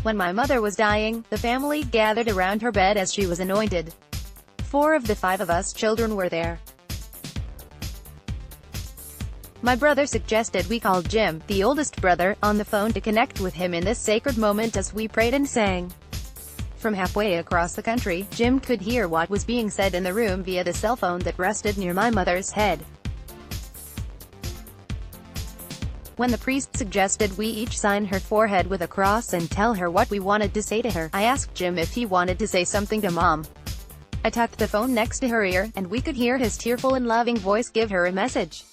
When my mother was dying, the family gathered around her bed as she was anointed. 4 of the 5 of us children were there. My brother suggested we call Jim, the oldest brother, on the phone to connect with him in this sacred moment as we prayed and sang. From halfway across the country, Jim could hear what was being said in the room via the cell phone that rested near my mother's head. When the priest suggested we each sign her forehead with a cross and tell her what we wanted to say to her, I asked Jim if he wanted to say something to Mom. I tucked the phone next to her ear, and we could hear his tearful and loving voice give her a message.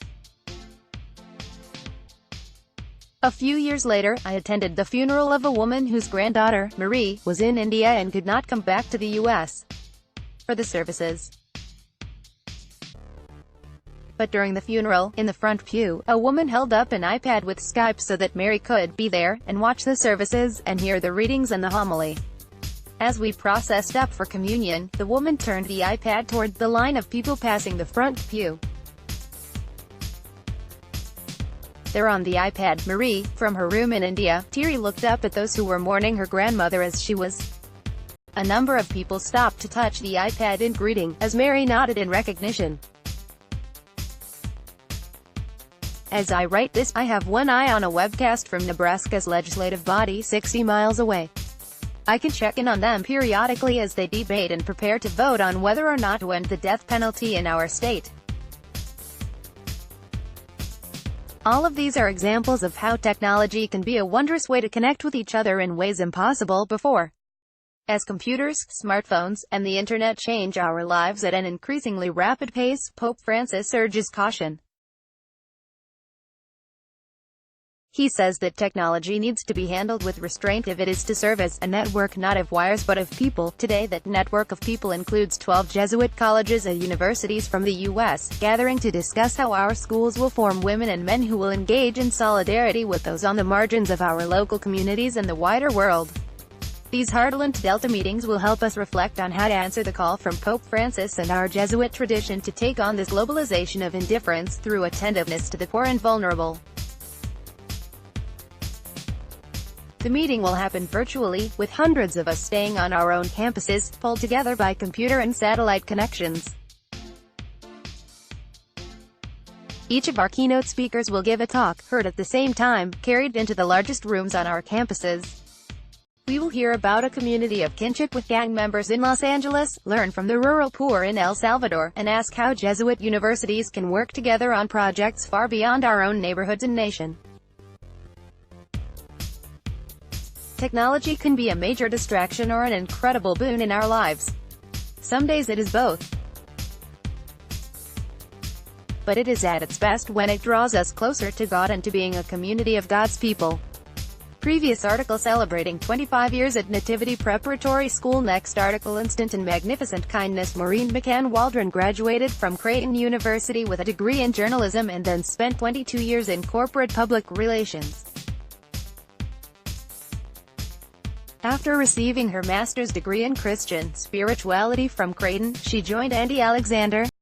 A few years later, I attended the funeral of a woman whose granddaughter, Marie, was in India and could not come back to the U.S. for the services. But during the funeral, in the front pew, a woman held up an iPad with Skype so that Mary could be there, and watch the services, and hear the readings and the homily. As we processed up for communion, the woman turned the iPad toward the line of people passing the front pew. There on the iPad, Marie, from her room in India, teary looked up at those who were mourning her grandmother as she was. A number of people stopped to touch the iPad in greeting, as Mary nodded in recognition. As I write this, I have one eye on a webcast from Nebraska's legislative body 60 miles away. I can check in on them periodically as they debate and prepare to vote on whether or not to end the death penalty in our state. All of these are examples of how technology can be a wondrous way to connect with each other in ways impossible before. As computers, smartphones, and the internet change our lives at an increasingly rapid pace, Pope Francis urges caution. He says that technology needs to be handled with restraint if it is to serve as a network not of wires but of people. Today that network of people includes 12 Jesuit colleges and universities from the U.S., gathering to discuss how our schools will form women and men who will engage in solidarity with those on the margins of our local communities and the wider world. These Heartland Delta meetings will help us reflect on how to answer the call from Pope Francis and our Jesuit tradition to take on this globalization of indifference through attentiveness to the poor and vulnerable. The meeting will happen virtually, with hundreds of us staying on our own campuses, pulled together by computer and satellite connections. Each of our keynote speakers will give a talk, heard at the same time, carried into the largest rooms on our campuses. We will hear about a community of kinship with gang members in Los Angeles, learn from the rural poor in El Salvador, and ask how Jesuit universities can work together on projects far beyond our own neighborhoods and nation. Technology can be a major distraction or an incredible boon in our lives. Some days it is both. But it is at its best when it draws us closer to God and to being a community of God's people. Previous article celebrating 25 years at Nativity Preparatory School. Next article Instant and Magnificent Kindness. Maureen McCann Waldron graduated from Creighton University with a degree in journalism and then spent 22 years in corporate public relations. After receiving her master's degree in Christian spirituality from Creighton, she joined Andy Alexander,